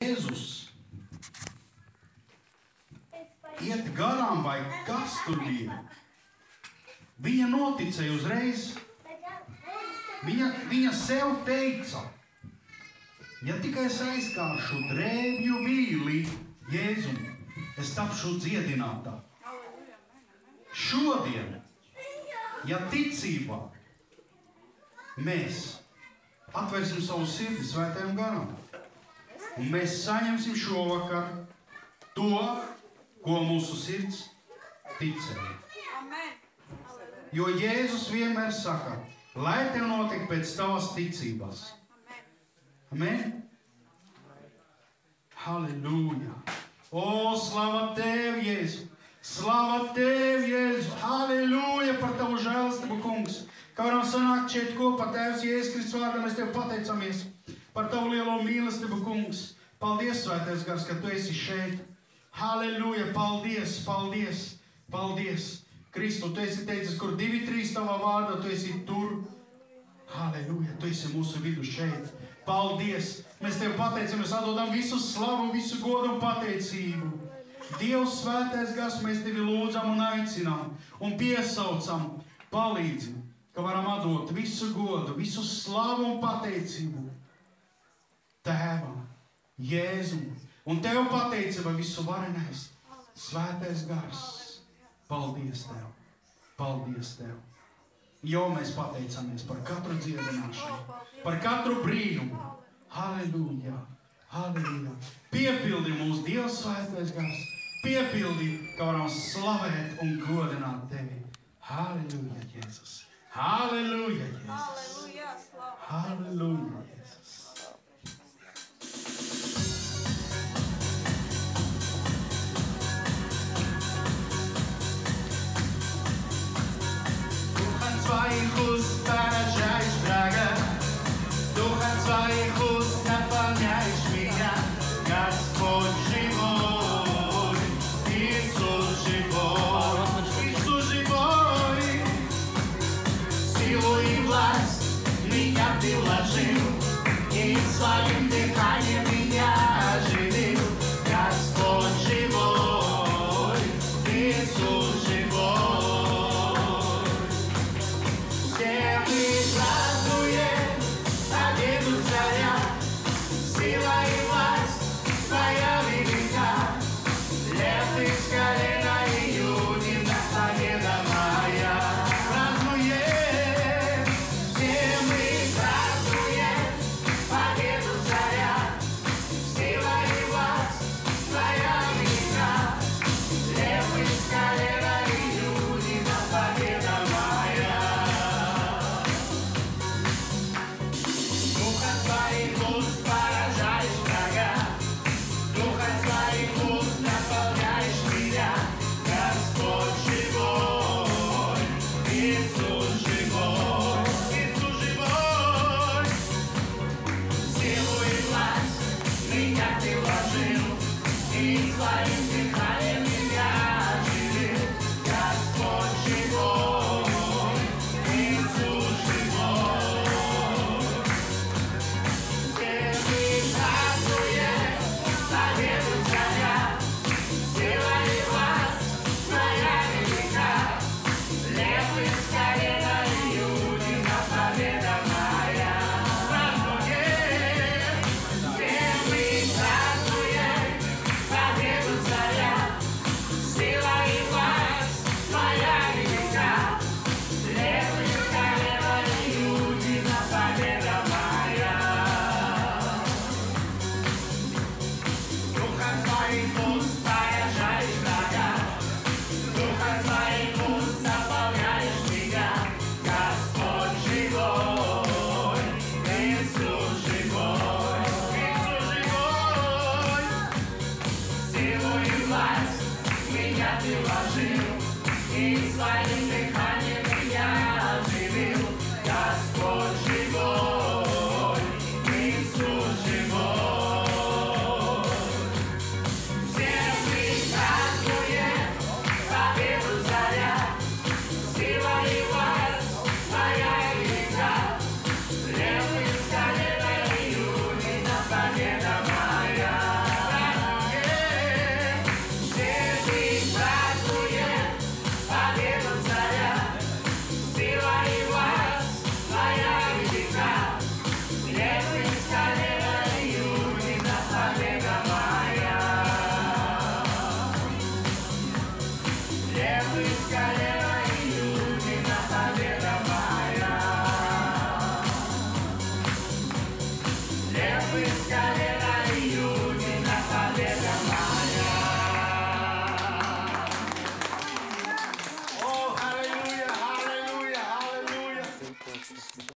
Jēzus iet garām vai kas tur bija. Viņa noticēja uzreiz. Viņa sev teica, ja tikai es aizkāršu drēbju vīli Jēzum, es tapšu dziedinātā. Šodien, ja ticībā mēs atvērsim savu sirdi Svētajam garam, un mēs saņemsim šovakar to, ko mūsu sirds ticēja. Jo Jēzus vienmēr saka, lai tev notiek pēc tavas ticības. Amen? Halleluja! O, slava Tev, Jēzu! Slava Tev, Jēzu! Halleluja par Tavu žēlastību, kungs! Kā varam sanākt šeit kopā, Tēvs Jēzus Kristus vārdā, mēs Tev pateicamies par Tavu lielo mīlestību, kungs! Paldies, Svētais Gars, ka Tu esi šeit! Halleluja! Paldies, paldies, paldies! Kristu, Tu esi teicis, kur 2-3 Tavā vārdā, Tu esi tur. Halleluja! Tu esi mūsu vidu šeit! Paldies! Mēs Tev pateicamies, atdodam visu slavu, visu godu un pateicību. Dievs Svētais Gars, mēs Tevi lūdzam un aicinām un piesaucam, palīdzi, ka varam atdot visu godu, visu slavu un pateicību Tēvam, Jēzum. Un Tev pateicība visu varenais, Svētais Gars. Paldies Tev, paldies Tev. Jo mēs pateicamies par katru dziedināšanu, par katru brīnumu. Halleluja, halleluja. Piepildi mūs Dievs Svētais Gars. Piepildi, ka varam slavēt un godināt Tevi. Halleluja, Jēzus. Halleluja, Jēzus. Halleluja, Jēzus. Своих уст поражаешь врага, Духом своих уст наполняешь меня, Господь живой, Иисус живой, Иисус живой. Силу и власть меня Ты вложил, и своим дыханием меня оживил, Господь живой, Иисус живой. Сила и власть Твоя велика, Лев из колена Иудина, победа моя. Празднуем, все мы празднуем победу царя. Сила и власть Твоя велика, Лев из колена Иудина, победа моя. Духом Твоих уст поражаешь врага, Духом Твоих уст наполняешь меня, Господь живой, Иисус живой, Иисус живой. Силу и власть меня Ты вложил, и своим дыханием меня оживил, Господь живой, Иисус живой. Победу царя, сила и власть Твоя велика, Лев из колена Иудина, победа моя. Празднуем, все мы празднуем победу царя, сила и власть Твоя велика, Лев из колена Иудина, победа моя. Духом Твоих уст поражаешь врага, Духом Твоих уст наполняешь меня, Господь живой, Иисус живой, Иисус живой. Силу и власть меня Ты вложил, и своим дыханием меня оживил, Господь живой, Иисус живой. Победу царя, сила и власть Твоя велика, Лев из колена Иудина, победа моя. Certo e